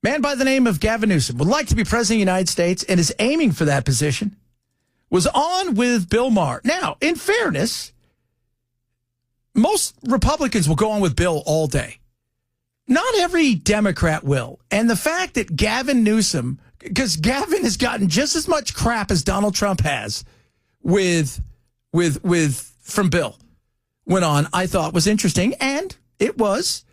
Man by the name of Gavin Newsome would like to be president of the United States and is aiming for that position. Was on with Bill Maher. Now, in fairness, most Republicans will go on with Bill all day. Not every Democrat will. And the fact that Gavin Newsome, because Gavin has gotten just as much crap as Donald Trump has from Bill, went on, I thought was interesting. And it was,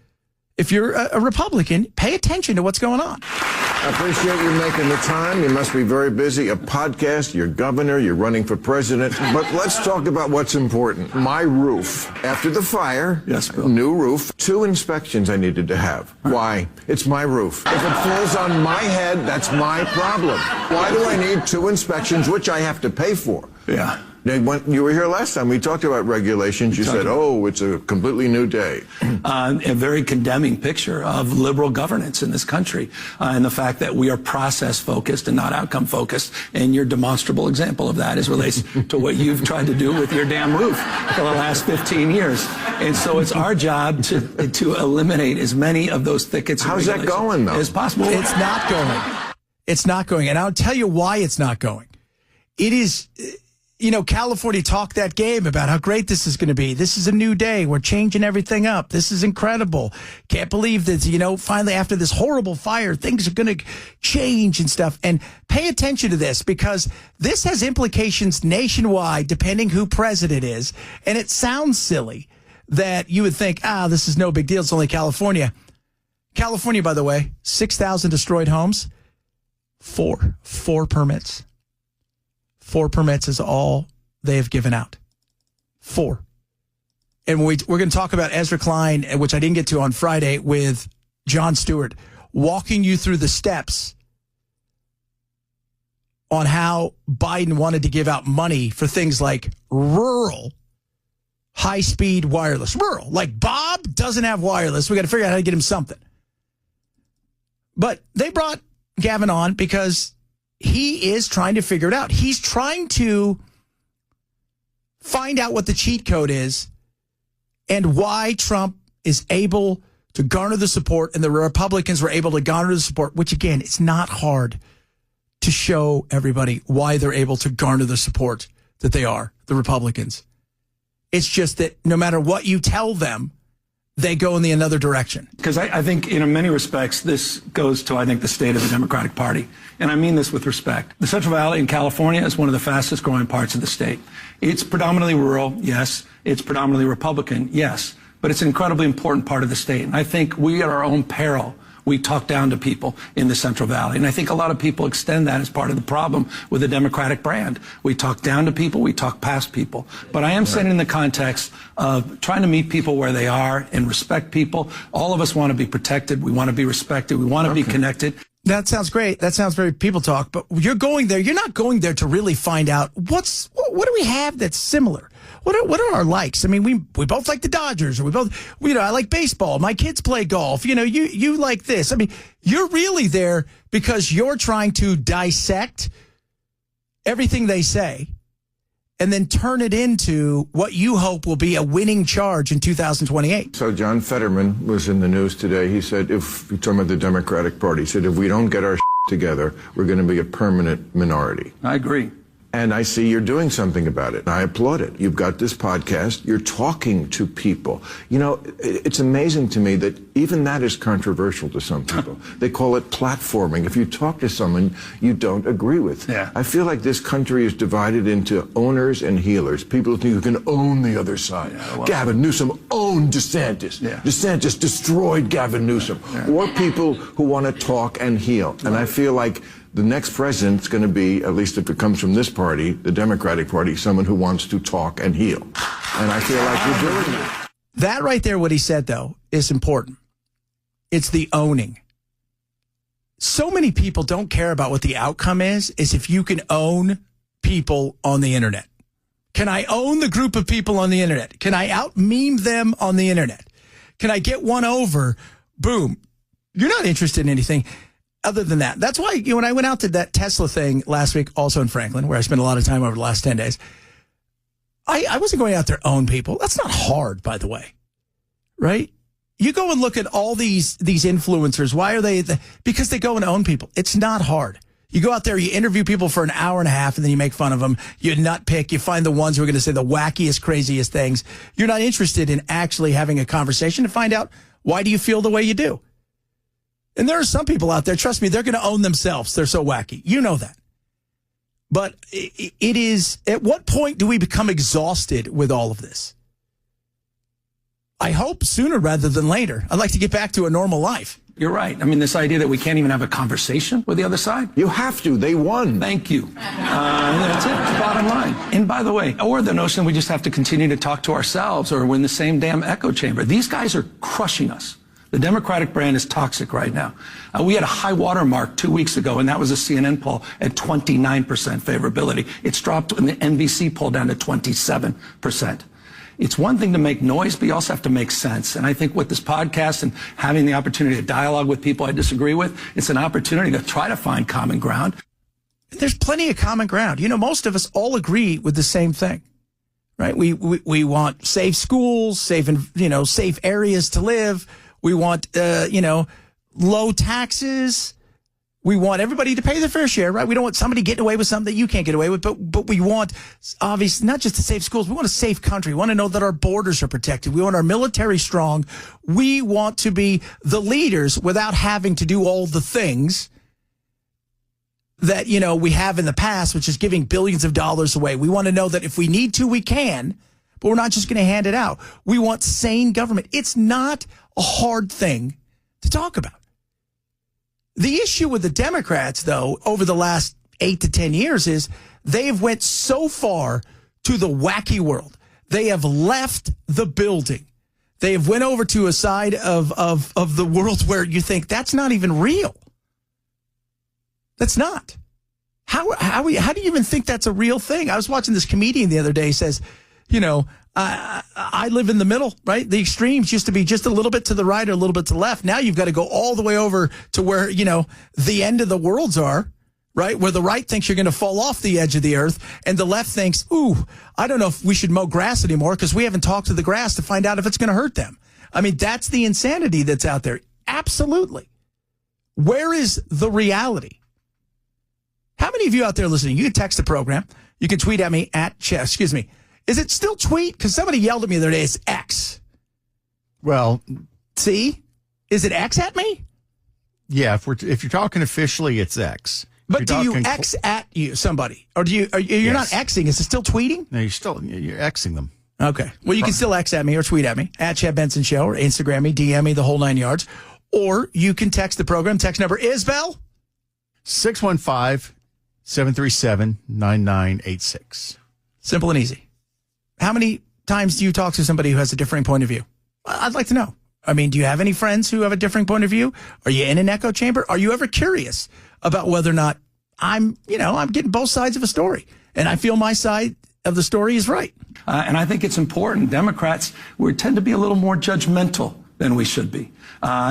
if you're a Republican, pay attention to what's going on. I appreciate you making the time. You must be very busy. A podcast, you're governor, you're running for president. But let's talk about what's important. My roof. After the fire, yes, Bill. New roof, 2 inspections I needed to have. Why? It's my roof. If it falls on my head, that's my problem. Why do I need 2 inspections, which I have to pay for? Yeah. You were here last time. We talked about regulations. You said, oh, it's a completely new day. A very condemning picture of liberal governance in this country and the fact that we are process-focused and not outcome-focused. And your demonstrable example of that is relates to what you've tried to do with your damn roof for the last 15 years. And so it's our job to eliminate as many of those thickets How's that going, though? as possible. It's not going. It's not going. And I'll tell you why it's not going. It is... You know, California talked that game about how great this is going to be. This is a new day. We're changing everything up. This is incredible. Can't believe that, finally after this horrible fire, things are going to change and stuff. And pay attention to this because this has implications nationwide depending who president is. And it sounds silly that you would think, this is no big deal. It's only California. California, by the way, 6,000 destroyed homes, 4 permits. 4 permits is all they have given out. 4. And we're going to talk about Ezra Klein, which I didn't get to on Friday, with Jon Stewart, walking you through the steps on how Biden wanted to give out money for things like rural high-speed wireless. Rural. Like Bob doesn't have wireless. We got to figure out how to get him something. But they brought Gavin on because he is trying to figure it out. He's trying to find out what the cheat code is and why Trump is able to garner the support and the Republicans were able to garner the support, which, again, it's not hard to show everybody why they're able to garner the support that they are, the Republicans. It's just that no matter what you tell them, they go in the another direction. Because I think in many respects, this goes to, the state of the Democratic Party. And I mean this with respect. The Central Valley in California is one of the fastest growing parts of the state. It's predominantly rural, yes. It's predominantly Republican, yes. But it's an incredibly important part of the state. And I think we at our own peril, we talk down to people in the Central Valley. And I think a lot of people extend that as part of the problem with the Democratic brand. We talk down to people, we talk past people. But I am saying in the context of trying to meet people where they are and respect people. All of us want to be protected. We want to be respected. We want to be connected. That sounds great. That sounds very people talk. But you're going there. You're not going there to really find out what do we have that's similar? What are our likes? I mean, we both like the Dodgers, or we both, I like baseball. My kids play golf. You like this. I mean, you're really there because you're trying to dissect everything they say and then turn it into what you hope will be a winning charge in 2028. So John Fetterman was in the news today. He said, if you're talking about the Democratic Party, he said, if we don't get our together, we're going to be a permanent minority. I agree. And I see you're doing something about it. I applaud it. You've got this podcast. You're talking to people. It's amazing to me that even that is controversial to some people. They call it platforming. If you talk to someone you don't agree with. Yeah. I feel like this country is divided into owners and healers. People who think you can own the other side. Yeah, Gavin Newsome owned DeSantis. Yeah. DeSantis destroyed Gavin Newsome. Yeah. Or people who want to talk and heal. And I feel like the next president's going to be, at least if it comes from this party, the Democratic Party, someone who wants to talk and heal. And I feel like you're doing it. That right there, what he said, though, is important. It's the owning. So many people don't care about what the outcome is if you can own people on the internet. Can I own the group of people on the internet? Can I out-meme them on the internet? Can I get one over? Boom. You're not interested in anything other than that. That's why when I went out to that Tesla thing last week, also in Franklin, where I spent a lot of time over the last 10 days, I wasn't going out there to own people. That's not hard, by the way, right? You go and look at all these influencers. Why are they? Because they go and own people. It's not hard. You go out there, you interview people for an hour and a half, and then you make fun of them. You nitpick. You find the ones who are going to say the wackiest, craziest things. You're not interested in actually having a conversation to find out, why do you feel the way you do? And there are some people out there, trust me, they're going to own themselves. They're so wacky. You know that. But it is, at what point do we become exhausted with all of this? I hope sooner rather than later. I'd like to get back to a normal life. You're right. I mean, this idea that we can't even have a conversation with the other side. You have to. They won. Thank you. That's it. It's the bottom line. And by the way, or the notion we just have to continue to talk to ourselves or we're in the same damn echo chamber. These guys are crushing us. The Democratic brand is toxic right now. We had a high water mark 2 weeks ago, and that was a CNN poll at 29% favorability. It's dropped in the NBC poll down to 27%. It's one thing to make noise, but you also have to make sense. And I think with this podcast and having the opportunity to dialogue with people I disagree with, it's an opportunity to try to find common ground. There's plenty of common ground. You know, most of us all agree with the same thing, right? We want safe schools, safe areas to live. We want, low taxes. We want everybody to pay their fair share, right? We don't want somebody getting away with something that you can't get away with, but we want, obviously, not just to save schools. We want a safe country. We want to know that our borders are protected. We want our military strong. We want to be the leaders without having to do all the things that, we have in the past, which is giving billions of dollars away. We want to know that if we need to, we can, but we're not just going to hand it out. We want sane government. It's not a hard thing to talk about. The issue with the Democrats, though, over the last 8 to 10 years is they have went so far to the wacky world. They have left the building. They have went over to a side of the world where you think that's not even real. That's not. How do you even think that's a real thing? I was watching this comedian the other day. He says, I live in the middle, right? The extremes used to be just a little bit to the right or a little bit to the left. Now you've got to go all the way over to where, the end of the worlds are, right? Where the right thinks you're going to fall off the edge of the earth and the left thinks, I don't know if we should mow grass anymore because we haven't talked to the grass to find out if it's going to hurt them. I mean, that's the insanity that's out there. Absolutely. Where is the reality? How many of you out there listening, you can text the program. You can tweet at me Is it still tweet? Because somebody yelled at me the other day. It's X. Well, see, is it X at me? Yeah, if you're talking officially, it's X. But do you X at somebody, or you're Yes. not Xing? Is it still tweeting? No, you're Xing them. Okay. Well, you can still X at me or tweet at me at Chad Benson Show or Instagram me, DM me, the whole 9 yards, or you can text the program. Text number is Bell 615-737-9986. Simple and easy. How many times do you talk to somebody who has a differing point of view? I'd like to know. I mean, do you have any friends who have a differing point of view? Are you in an echo chamber? Are you ever curious about whether or not I'm getting both sides of a story and I feel my side of the story is right? And I think it's important. Democrats, we tend to be a little more judgmental than we should be.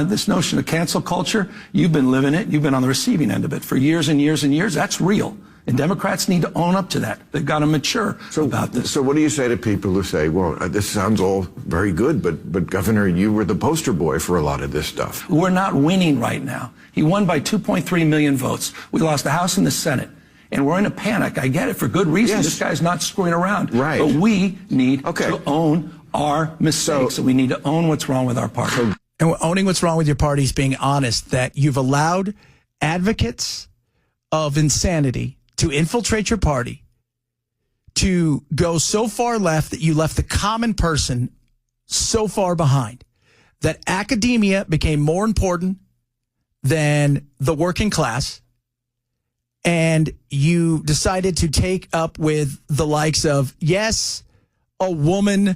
This notion of cancel culture, you've been living it. You've been on the receiving end of it for years and years and years. That's real. And Democrats need to own up to that. They've got to mature about this. So what do you say to people who say, well, this sounds all very good, but Governor, you were the poster boy for a lot of this stuff. We're not winning right now. He won by 2.3 million votes. We lost the House and the Senate. And we're in a panic. I get it for good reason. Yes. This guy's not screwing around. Right. But we need to own our mistakes. And we need to own what's wrong with our party. And owning what's wrong with your party is being honest that you've allowed advocates of insanity to infiltrate your party, to go so far left that you left the common person so far behind, that academia became more important than the working class, and you decided to take up with the likes of, yes, a woman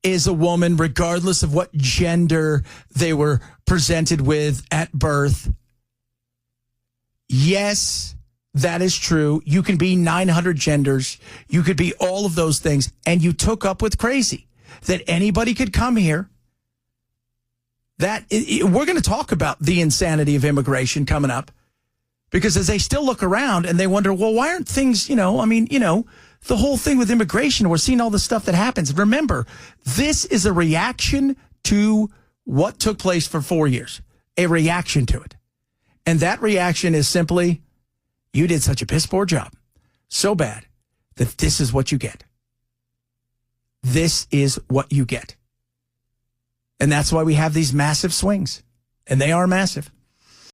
is a woman regardless of what gender they were presented with at birth. Yes, that is true. You can be 900 genders. You could be all of those things. And you took up with crazy that anybody could come here. We're going to talk about the insanity of immigration coming up, because as they still look around and they wonder, well, why aren't things, the whole thing with immigration, we're seeing all the stuff that happens. Remember, this is a reaction to what took place for 4 years, a reaction to it. And that reaction is simply, you did such a piss poor job, so bad that this is what you get. This is what you get. And that's why we have these massive swings. And they are massive.